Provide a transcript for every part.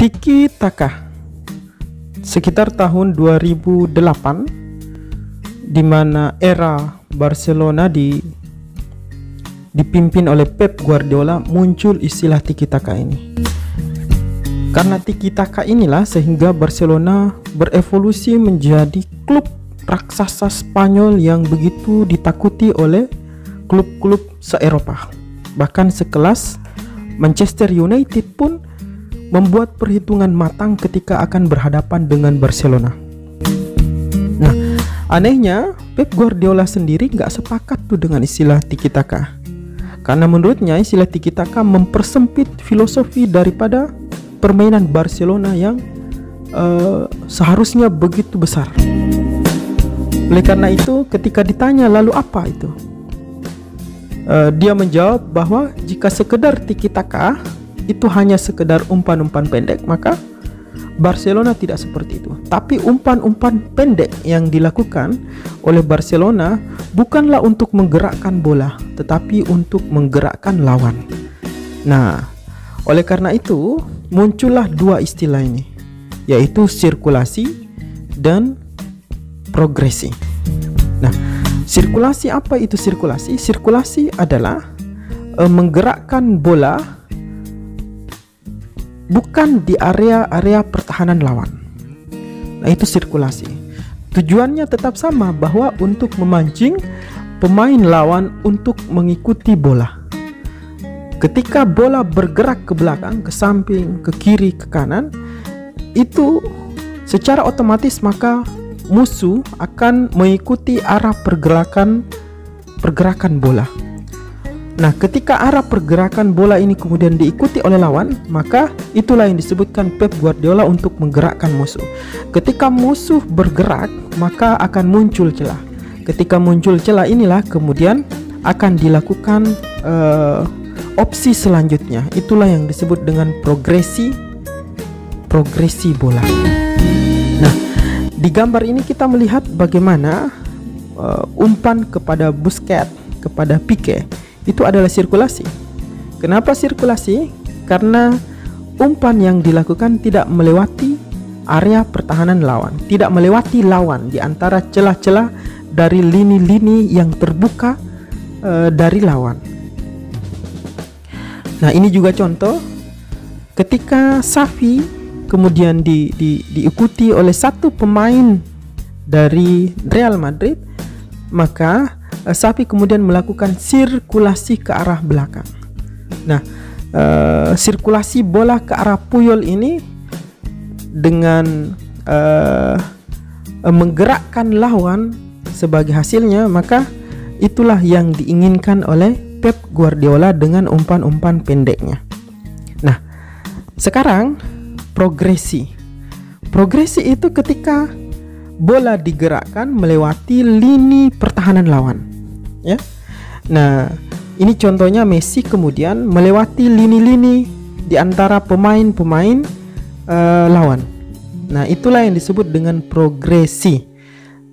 Tiki Taka sekitar tahun 2008, di mana era Barcelona dipimpin oleh Pep Guardiola, muncul istilah Tiki Taka ini. Karena Tiki Taka inilah sehingga Barcelona berevolusi menjadi klub raksasa Spanyol yang begitu ditakuti oleh klub-klub se-Eropa. Bahkan sekelas Manchester United pun membuat perhitungan matang ketika akan berhadapan dengan Barcelona. Nah, anehnya Pep Guardiola sendiri nggak sepakat tuh dengan istilah Tiki Taka, karena menurutnya istilah Tiki Taka mempersempit filosofi daripada permainan Barcelona yang seharusnya begitu besar. Oleh karena itu, ketika ditanya lalu apa itu, dia menjawab bahwa jika sekedar Tiki Taka itu hanya sekedar umpan-umpan pendek, maka Barcelona tidak seperti itu. Tapi umpan-umpan pendek yang dilakukan oleh Barcelona bukanlah untuk menggerakkan bola, tetapi untuk menggerakkan lawan. Nah, oleh karena itu muncullah dua istilah ini, yaitu sirkulasi dan progresi. Nah, sirkulasi, apa itu sirkulasi? Sirkulasi adalah menggerakkan bola bukan di area-area pertahanan lawan. Nah, itu sirkulasi. Tujuannya tetap sama, bahwa untuk memancing pemain lawan untuk mengikuti bola. Ketika bola bergerak ke belakang, ke samping, ke kiri, ke kanan, itu secara otomatis maka musuh akan mengikuti arah pergerakan bola. Nah, ketika arah pergerakan bola ini kemudian diikuti oleh lawan, maka itulah yang disebutkan Pep Guardiola untuk menggerakkan musuh. Ketika musuh bergerak, maka akan muncul celah. Ketika muncul celah inilah kemudian akan dilakukan opsi selanjutnya. Itulah yang disebut dengan progresi bola. Nah, di gambar ini kita melihat bagaimana umpan kepada Busquets, kepada Pique, itu adalah sirkulasi. Kenapa sirkulasi? Karena umpan yang dilakukan tidak melewati area pertahanan lawan, tidak melewati lawan di antara celah-celah dari lini-lini yang terbuka dari lawan. Nah, ini juga contoh ketika Xavi kemudian diikuti oleh satu pemain dari Real Madrid, maka Xavi kemudian melakukan sirkulasi ke arah belakang. Nah, sirkulasi bola ke arah Puyol ini dengan menggerakkan lawan sebagai hasilnya, maka itulah yang diinginkan oleh Pep Guardiola dengan umpan-umpan pendeknya. Nah, sekarang progresi. Progresi itu ketika bola digerakkan melewati lini pertahanan lawan, ya. Nah, ini contohnya Messi kemudian melewati lini-lini di antara pemain-pemain lawan. Nah, itulah yang disebut dengan progresi.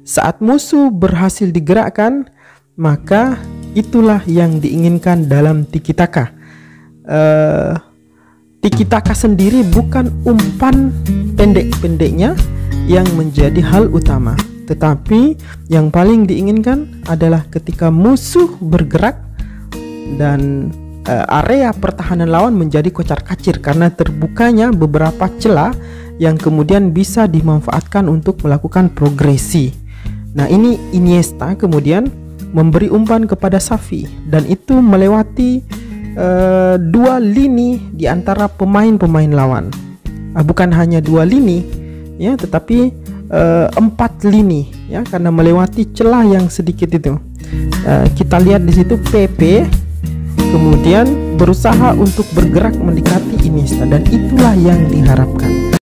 Saat musuh berhasil digerakkan, maka itulah yang diinginkan dalam Tiki Taka. Tiki Taka sendiri bukan umpan pendek-pendeknya yang menjadi hal utama, tetapi yang paling diinginkan adalah ketika musuh bergerak dan area pertahanan lawan menjadi kocar-kacir karena terbukanya beberapa celah yang kemudian bisa dimanfaatkan untuk melakukan progresi. Nah, ini Iniesta kemudian memberi umpan kepada Xavi, dan itu melewati dua lini di antara pemain-pemain lawan. Bukan hanya dua lini, ya, tetapi 4 lini, ya, karena melewati celah yang sedikit itu. Kita lihat di situ Pepe kemudian berusaha untuk bergerak mendekati Iniesta, dan itulah yang diharapkan.